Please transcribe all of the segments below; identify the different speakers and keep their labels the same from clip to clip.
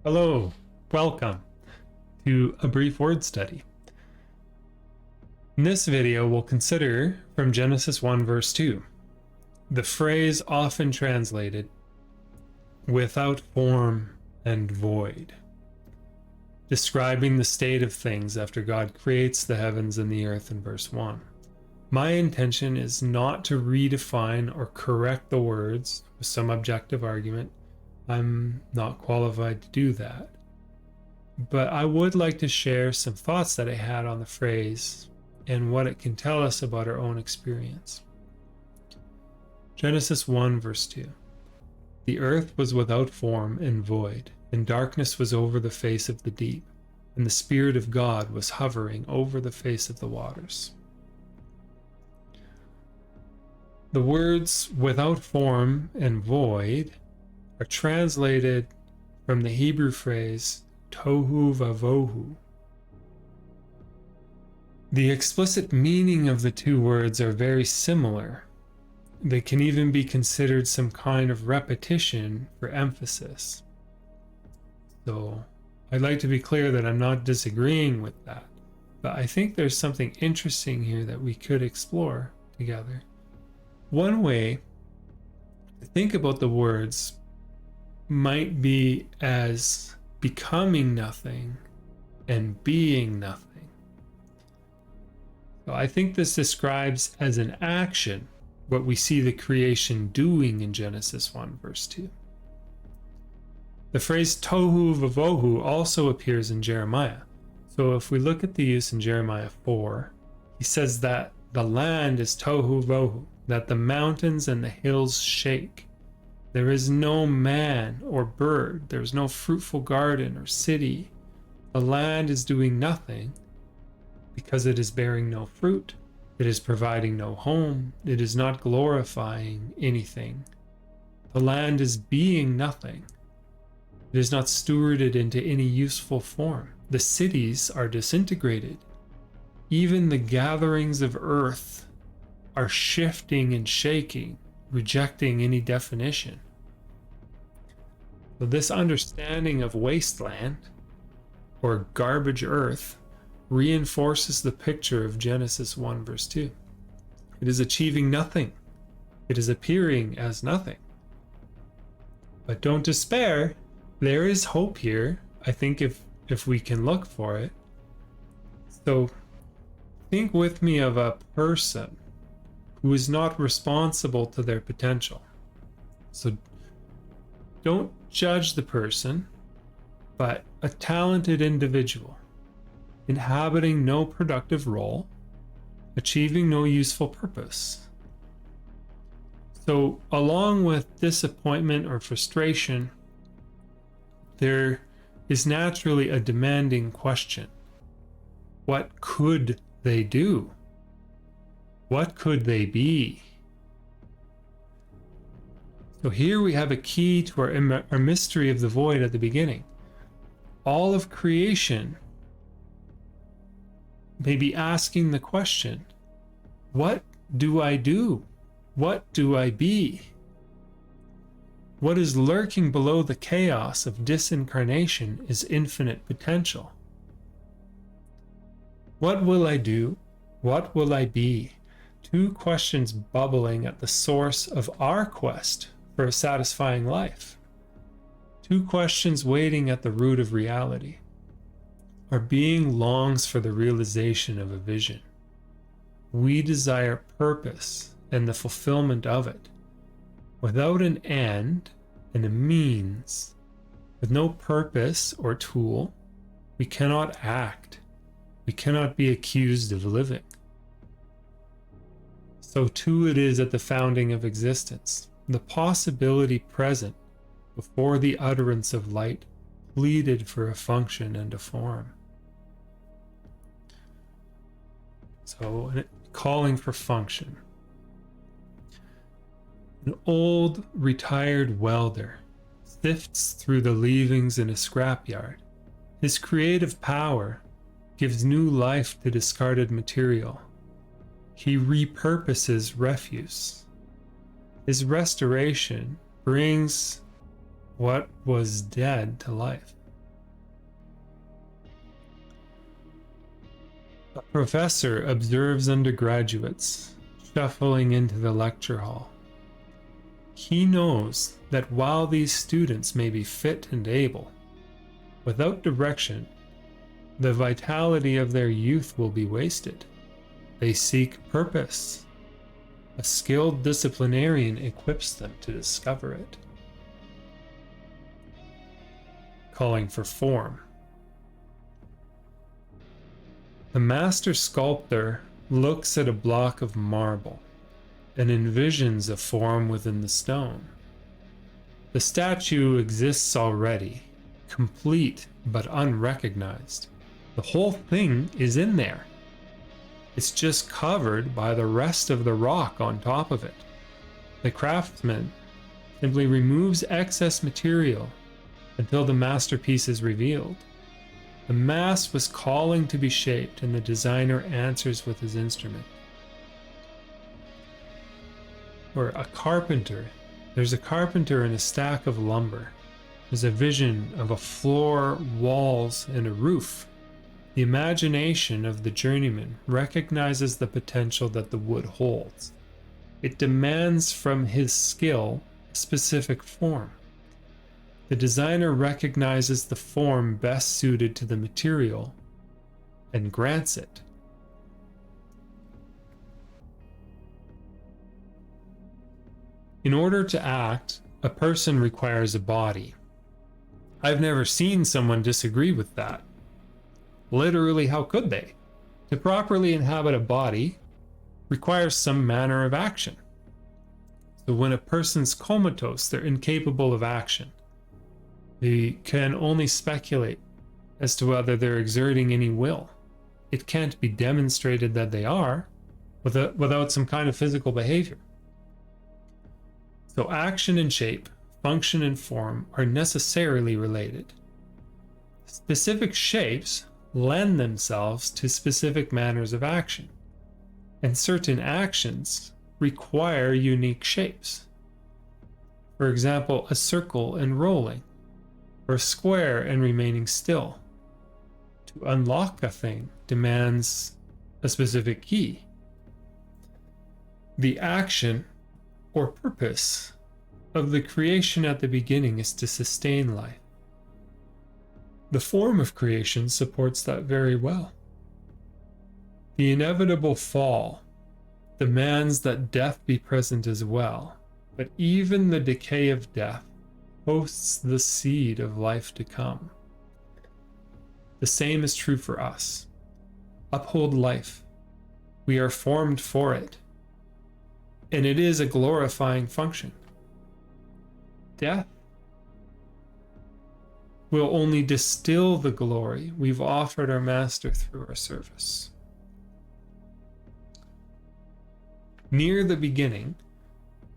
Speaker 1: Hello, welcome to a brief word study. In this video, we'll consider from Genesis 1 verse 2, the phrase often translated, without form and void, describing the state of things after God creates the heavens and the earth in verse 1. My intention is not to redefine or correct the words with some objective argument. I'm not qualified to do that. But I would like to share some thoughts that I had on the phrase and what it can tell us about our own experience. Genesis 1 verse 2. The earth was without form and void, and darkness was over the face of the deep, and the Spirit of God was hovering over the face of the waters. The words without form and void are translated from the Hebrew phrase tohu vavohu. The explicit meaning of the two words are very similar. They can even be considered some kind of repetition for emphasis. So I'd like to be clear that I'm not disagreeing with that, but I think there's something interesting here that we could explore together. One way to think about the words might be as becoming nothing and being nothing. So I think this describes as an action what we see the creation doing in Genesis 1 verse 2. The phrase tohu vavohu also appears in Jeremiah. So if we look at the use in Jeremiah 4, he says that the land is tohu vavohu, that the mountains and the hills shake. There is no man or bird, there is no fruitful garden or city. The land is doing nothing because it is bearing no fruit. It is providing no home. It is not glorifying anything. The land is being nothing. It is not stewarded into any useful form. The cities are disintegrated. Even the gatherings of earth are shifting and shaking, rejecting any definition. So this understanding of wasteland or garbage earth reinforces the picture of Genesis 1 verse 2. It is achieving nothing. It is appearing as nothing. But don't despair. There is hope here, I think, if we can look for it. So think with me of a person who is not responsible to their potential. So don't judge the person, but a talented individual, inhabiting no productive role, achieving no useful purpose. So along with disappointment or frustration, there is naturally a demanding question. What could they do? What could they be? So here we have a key to our mystery of the void at the beginning. All of creation may be asking the question, what do I do? What do I be? What is lurking below the chaos of disincarnation is infinite potential. What will I do? What will I be? Two questions bubbling at the source of our quest for a satisfying life. Two questions waiting at the root of reality. Our being longs for the realization of a vision. We desire purpose and the fulfillment of it. Without an end and a means, with no purpose or tool, we cannot act. We cannot be accused of living. So too it is at the founding of existence. The possibility present before the utterance of light pleaded for a function and a form. So calling for function. An old retired welder sifts through the leavings in a scrapyard. His creative power gives new life to discarded material. He repurposes refuse. His restoration brings what was dead to life. A professor observes undergraduates shuffling into the lecture hall. He knows that while these students may be fit and able, without direction, the vitality of their youth will be wasted. They seek purpose. A skilled disciplinarian equips them to discover it. Calling for form. The master sculptor looks at a block of marble and envisions a form within the stone. The statue exists already, complete but unrecognized. The whole thing is in there. It's just covered by the rest of the rock on top of it. The craftsman simply removes excess material until the masterpiece is revealed. The mass was calling to be shaped, and the designer answers with his instrument. Or a carpenter. There's a carpenter in a stack of lumber. There's a vision of a floor, walls, and a roof. The imagination of the journeyman recognizes the potential that the wood holds. It demands from his skill a specific form. The designer recognizes the form best suited to the material and grants it. In order to act, a person requires a body. I've never seen someone disagree with that. Literally, how could they? To properly inhabit a body requires some manner of action. So when a person's comatose, they're incapable of action. They can only speculate as to whether they're exerting any will. It can't be demonstrated that they are without some kind of physical behavior. So action and shape, function and form are necessarily related. Specific shapes lend themselves to specific manners of action, and certain actions require unique shapes. For example, a circle and rolling, or a square and remaining still. To unlock a thing demands a specific key. The action or purpose of the creation at the beginning is to sustain life. The form of creation supports that very well. The inevitable fall demands that death be present as well, but even the decay of death hosts the seed of life to come. The same is true for us. Uphold life. We are formed for it, and it is a glorifying function. Death will only distill the glory we've offered our Master through our service. Near the beginning,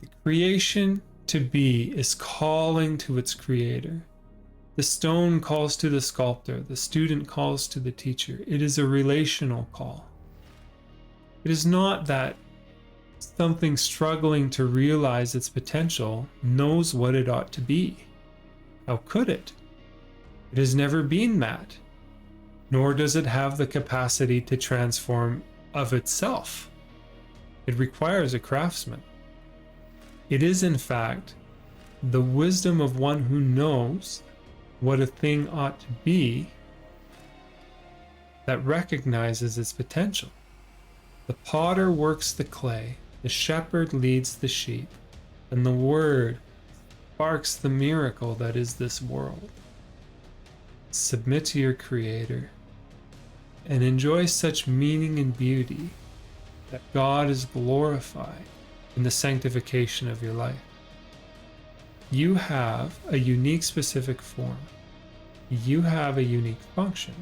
Speaker 1: the creation to be is calling to its creator. The stone calls to the sculptor, the student calls to the teacher. It is a relational call. It is not that something struggling to realize its potential knows what it ought to be. How could it? It has never been that, nor does it have the capacity to transform of itself. It requires a craftsman. It is, in fact, the wisdom of one who knows what a thing ought to be that recognizes its potential. The potter works the clay, the shepherd leads the sheep, and the word sparks the miracle that is this world. Submit to your Creator and enjoy such meaning and beauty that God is glorified in the sanctification of your life. You have a unique specific form. You have a unique function.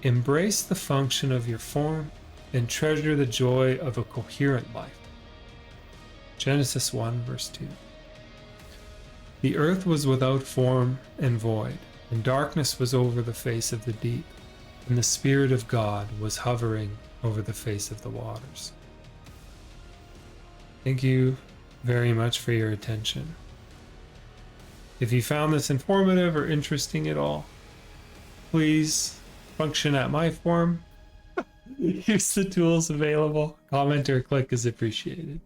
Speaker 1: Embrace the function of your form and treasure the joy of a coherent life. Genesis 1 verse 2. The earth was without form and void, and darkness was over the face of the deep, and the Spirit of God was hovering over the face of the waters. Thank you very much for your attention. If you found this informative or interesting at all, please function at my forum Use the tools available. Comment or click is appreciated.